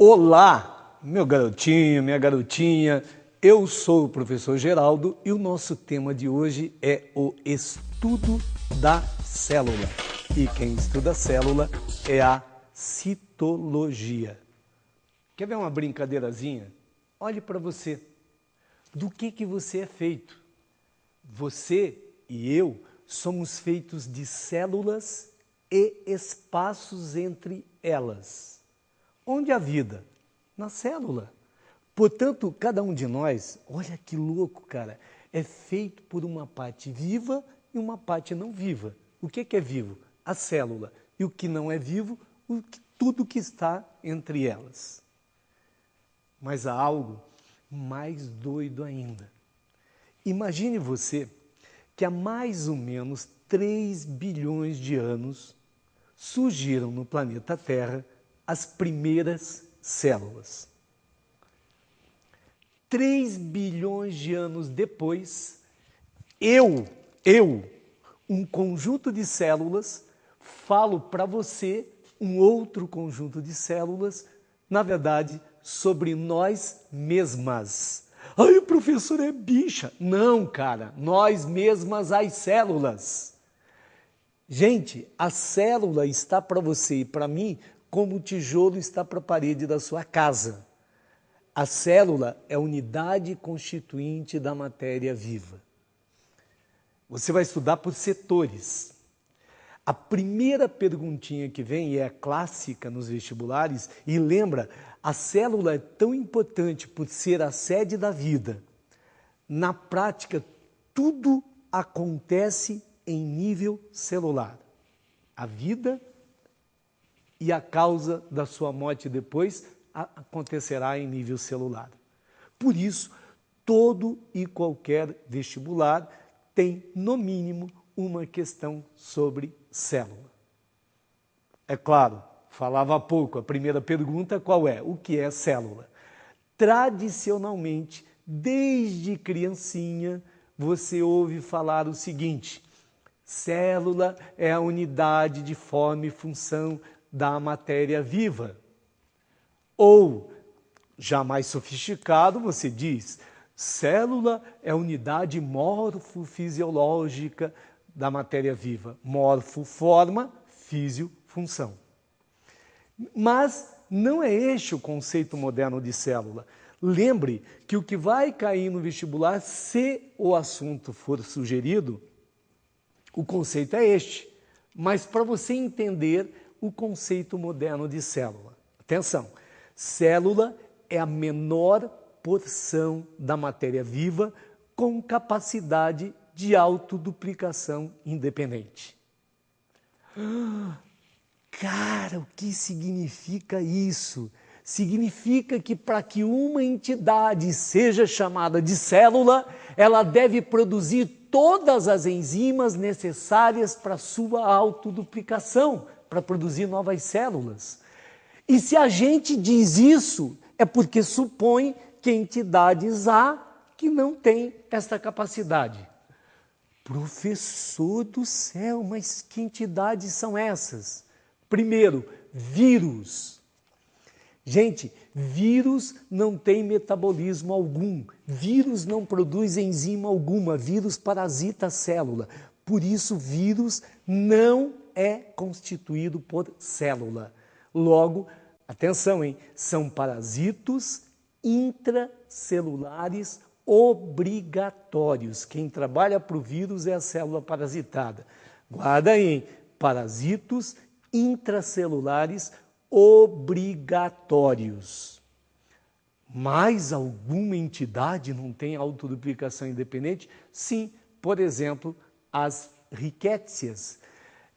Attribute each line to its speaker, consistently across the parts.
Speaker 1: Olá, meu garotinho, minha garotinha, eu sou o professor Geraldo e o nosso tema de hoje é o estudo da célula. E quem estuda a célula é a citologia. Quer ver uma brincadeirazinha? Olhe para você. Do que você é feito? Você e eu somos feitos de células e espaços entre elas. Onde a vida? Na célula. Portanto, cada um de nós, olha que louco, cara, é feito por uma parte viva e uma parte não viva. O que é vivo? A célula. E o que não é vivo? Tudo que está entre elas. Mas há algo mais doido ainda. Imagine você que há mais ou menos 3 bilhões de anos surgiram no planeta Terra as primeiras células. 3 bilhões de anos depois, um conjunto de células, falo para você um outro conjunto de células, na verdade, sobre nós mesmas. Ai, o professor é bicha. Não, cara, nós mesmas as células. Gente, a célula está para você e para mim como o tijolo está para a parede da sua casa. A célula é a unidade constituinte da matéria viva. Você vai estudar por setores. A primeira perguntinha que vem, e é clássica nos vestibulares, e lembra, a célula é tão importante por ser a sede da vida. Na prática, tudo acontece em nível celular. A vida e a causa da sua morte depois acontecerá em nível celular. Por isso, todo e qualquer vestibular tem, no mínimo, uma questão sobre célula. É claro, falava há pouco, a primeira pergunta qual é? O que é célula? Tradicionalmente, desde criancinha, você ouve falar o seguinte: célula é a unidade de forma e função da matéria viva. Ou, já mais sofisticado, você diz, célula é a unidade morfofisiológica da matéria viva. Morfo, forma, físio, função. Mas não é este o conceito moderno de célula. Lembre que o que vai cair no vestibular, se o assunto for sugerido, o conceito é este. Mas para você entender o conceito moderno de célula. Atenção, célula é a menor porção da matéria viva com capacidade de autoduplicação independente. Cara, o que significa isso? Significa que para que uma entidade seja chamada de célula, ela deve produzir todas as enzimas necessárias para sua autoduplicação, para produzir novas células. E se a gente diz isso, é porque supõe que entidades há que não têm esta capacidade. Professor do céu, mas que entidades são essas? Primeiro, vírus. Gente, vírus não tem metabolismo algum. Vírus não produz enzima alguma. Vírus parasita a célula. Por isso, vírus não é constituído por célula. Logo, atenção, hein? São parasitos intracelulares obrigatórios. Quem trabalha para o vírus é a célula parasitada. Guarda aí, hein? Parasitos intracelulares obrigatórios. Mais alguma entidade não tem autoduplicação independente? Sim, por exemplo, as rickétsias.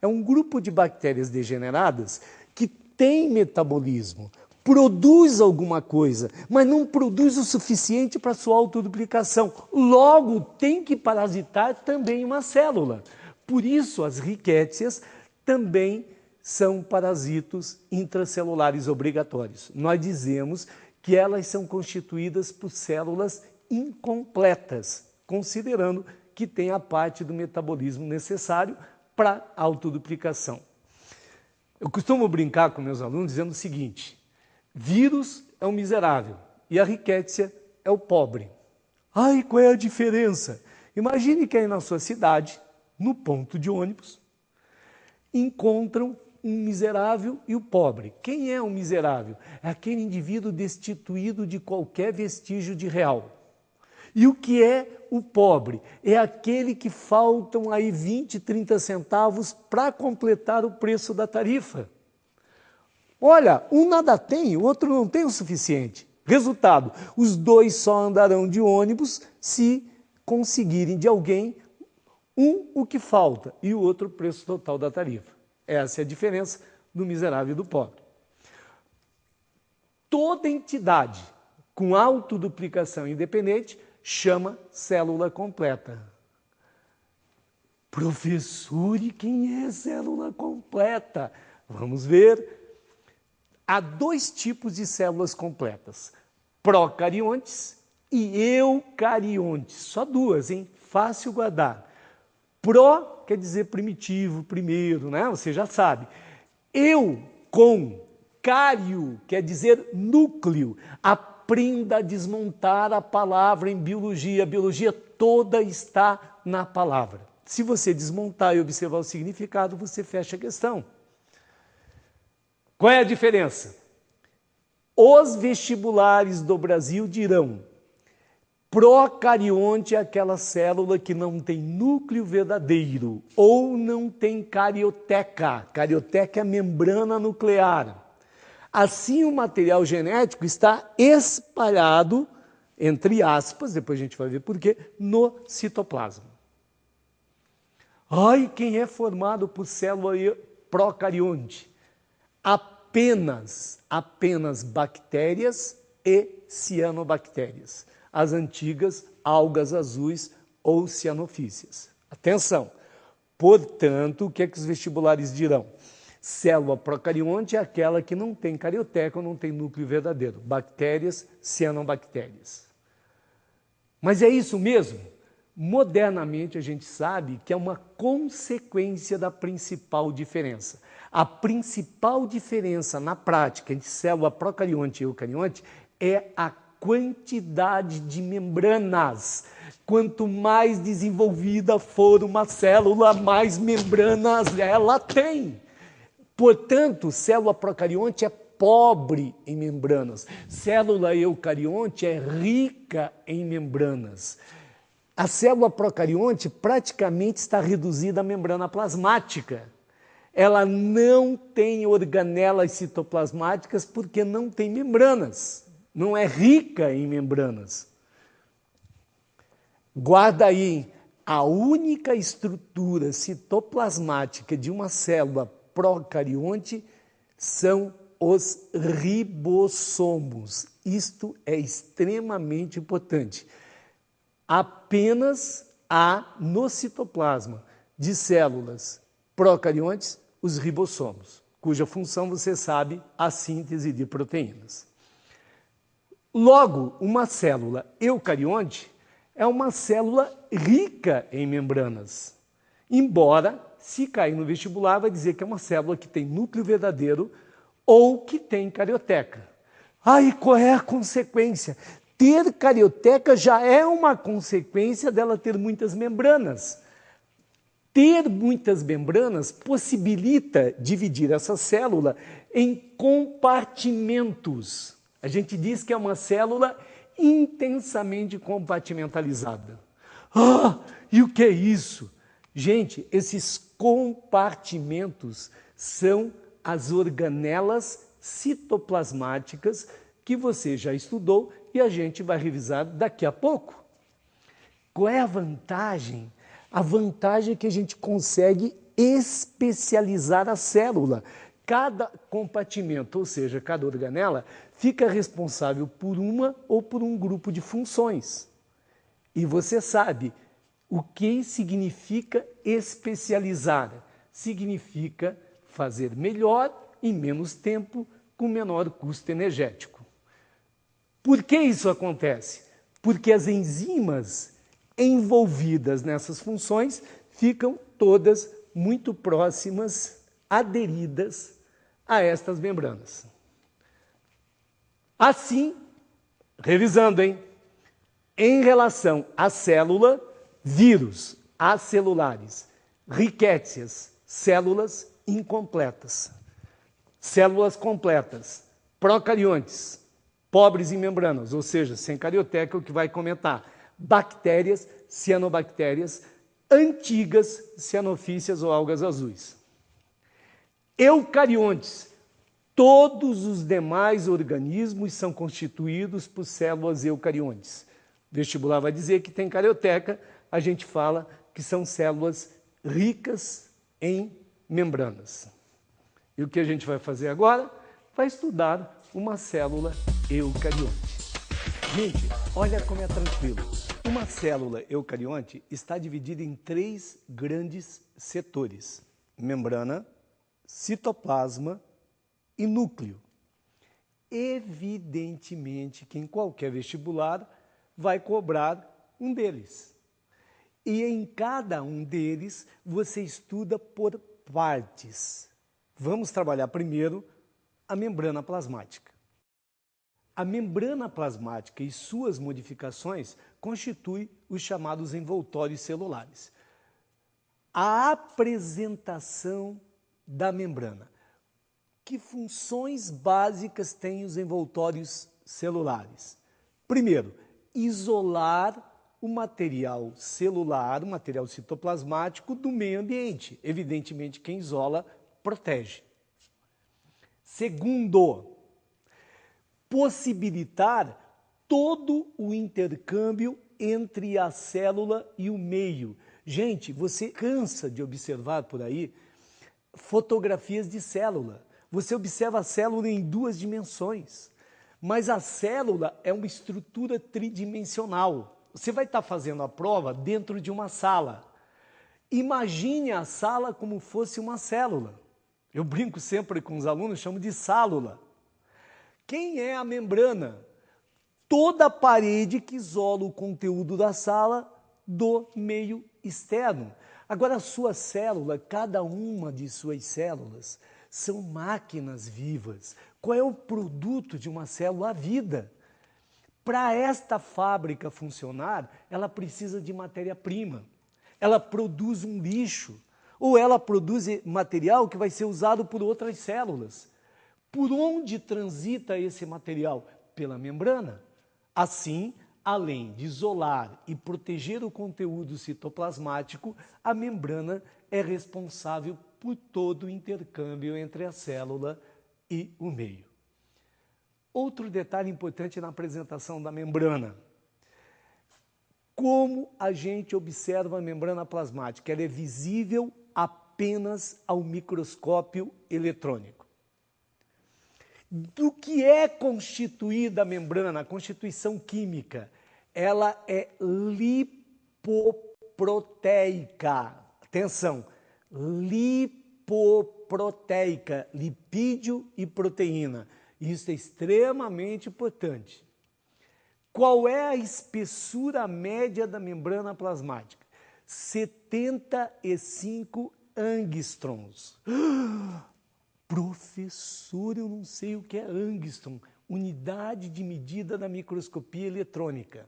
Speaker 1: É um grupo de bactérias degeneradas que tem metabolismo, produz alguma coisa, mas não produz o suficiente para sua autoduplicação. Logo, tem que parasitar também uma célula. Por isso, as rickétsias também são parasitos intracelulares obrigatórios. Nós dizemos que elas são constituídas por células incompletas, considerando que tem a parte do metabolismo necessário para a autoduplicação. Eu costumo brincar com meus alunos dizendo o seguinte: Vírus é o miserável e a rickettsia é o pobre. Ai, qual é a diferença? Imagine que aí na sua cidade, no ponto de ônibus, encontram um miserável e o pobre. Quem é o miserável? É aquele indivíduo destituído de qualquer vestígio de real. E o que é o pobre? É aquele que faltam aí 20, 30 centavos para completar o preço da tarifa. Olha, um nada tem, o outro não tem o suficiente. Resultado, os dois só andarão de ônibus se conseguirem de alguém o que falta e o outro o preço total da tarifa. Essa é a diferença do miserável e do pobre. Toda entidade com autoduplicação independente chama célula completa. Professor, e quem é célula completa? Vamos ver. Há dois tipos de células completas, procariontes e eucariontes. Só duas, hein? Fácil guardar. Pro quer dizer primitivo, primeiro, né? Você já sabe. Eu com cário quer dizer núcleo. Aprenda a desmontar a palavra em biologia. A biologia toda está na palavra. Se você desmontar e observar o significado, você fecha a questão. Qual é a diferença? Os vestibulares do Brasil dirão: procarionte é aquela célula que não tem núcleo verdadeiro ou não tem carioteca. Carioteca é a membrana nuclear. Assim, o material genético está espalhado, entre aspas, depois a gente vai ver por quê, no citoplasma. Ai, quem é formado por célula procarionte? Apenas bactérias e cianobactérias. As antigas algas azuis ou cianofícias. Atenção! Portanto, o que é que os vestibulares dirão? Célula procarionte é aquela que não tem carioteca ou não tem núcleo verdadeiro. Bactérias, cianobactérias. Mas é isso mesmo? Modernamente a gente sabe que é uma consequência da principal diferença. A principal diferença na prática entre célula procarionte e eucarionte é a quantidade de membranas. Quanto mais desenvolvida for uma célula, mais membranas ela tem. Portanto, célula procarionte é pobre em membranas. Célula eucarionte é rica em membranas. A célula procarionte praticamente está reduzida à membrana plasmática. Ela não tem organelas citoplasmáticas porque não tem membranas. Não é rica em membranas. Guarda aí, a única estrutura citoplasmática de uma célula procarionte são os ribossomos. Isto é extremamente importante. Apenas há no citoplasma de células procariontes os ribossomos, cuja função você sabe, a síntese de proteínas. Logo, uma célula eucarionte é uma célula rica em membranas, embora, se cair no vestibular, vai dizer que é uma célula que tem núcleo verdadeiro ou que tem carioteca. Aí, qual é a consequência? Ter carioteca já é uma consequência dela ter muitas membranas. Ter muitas membranas possibilita dividir essa célula em compartimentos. A gente diz que é uma célula intensamente compartimentalizada. Ah, e o que é isso? Gente, esses compartimentos são as organelas citoplasmáticas que você já estudou e a gente vai revisar daqui a pouco. Qual é a vantagem? A vantagem é que a gente consegue especializar a célula. Cada compartimento, ou seja, cada organela, fica responsável por uma ou por um grupo de funções. E você sabe o que significa especializar. Significa fazer melhor em menos tempo, com menor custo energético. Por que isso acontece? Porque as enzimas envolvidas nessas funções ficam todas muito próximas, aderidas a estas membranas. Assim, revisando, hein? Em relação à célula, vírus acelulares, rickétsias, células incompletas, células completas, procariontes, pobres em membranas, ou seja, sem carioteca, o que vai comentar, bactérias, cianobactérias, antigas cianofícias ou algas azuis. Eucariontes, todos os demais organismos são constituídos por células eucariontes. O vestibular vai dizer que tem carioteca, a gente fala que são células ricas em membranas. E o que a gente vai fazer agora? Vai estudar uma célula eucarionte. Gente, olha como é tranquilo. Uma célula eucarionte está dividida em 3 grandes setores: membrana, citoplasma e núcleo. Evidentemente que em qualquer vestibular vai cobrar um deles. E em cada um deles você estuda por partes. Vamos trabalhar primeiro a membrana plasmática. A membrana plasmática e suas modificações constituem os chamados envoltórios celulares. A apresentação da membrana. Que funções básicas têm os envoltórios celulares? Primeiro, isolar o material celular, o material citoplasmático do meio ambiente. Evidentemente, quem isola, protege. Segundo, possibilitar todo o intercâmbio entre a célula e o meio. Gente, você cansa de observar por aí fotografias de célula. Você observa a célula em 2 dimensões, mas a célula é uma estrutura tridimensional. Você vai estar fazendo a prova dentro de uma sala. Imagine a sala como fosse uma célula. Eu brinco sempre com os alunos, chamo de célula. Quem é a membrana? Toda a parede que isola o conteúdo da sala do meio externo. Agora, a sua célula, cada uma de suas células, são máquinas vivas. Qual é o produto de uma célula? A vida. Para esta fábrica funcionar, ela precisa de matéria-prima. Ela produz um lixo, ou ela produz material que vai ser usado por outras células. Por onde transita esse material? Pela membrana. Assim, além de isolar e proteger o conteúdo citoplasmático, a membrana é responsável por todo o intercâmbio entre a célula e o meio. Outro detalhe importante na apresentação da membrana. Como a gente observa a membrana plasmática? Ela é visível apenas ao microscópio eletrônico. Do que é constituída a membrana, a constituição química? Ela é lipoproteica. Atenção, lipoproteica, lipídio e proteína. Isso é extremamente importante. Qual é a espessura média da membrana plasmática? 75 angstroms. Professor, eu não sei o que é angstrom, unidade de medida da microscopia eletrônica.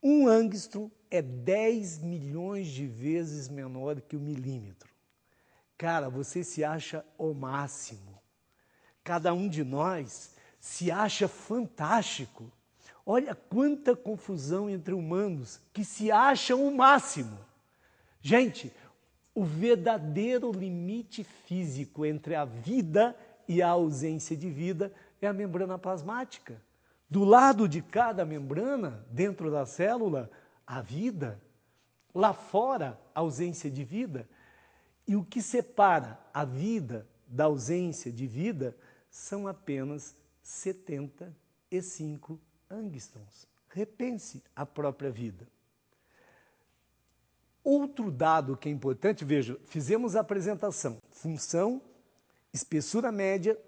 Speaker 1: Um angstrom é 10 milhões de vezes menor que o milímetro. Cara, você se acha o máximo. Cada um de nós se acha fantástico. Olha quanta confusão entre humanos que se acham o máximo. Gente, o verdadeiro limite físico entre a vida e a ausência de vida é a membrana plasmática. Do lado de cada membrana, dentro da célula, a vida. Lá fora, a ausência de vida. E o que separa a vida da ausência de vida são apenas 75 angstroms. Repense a própria vida. Outro dado que é importante, veja, fizemos a apresentação, função, espessura média,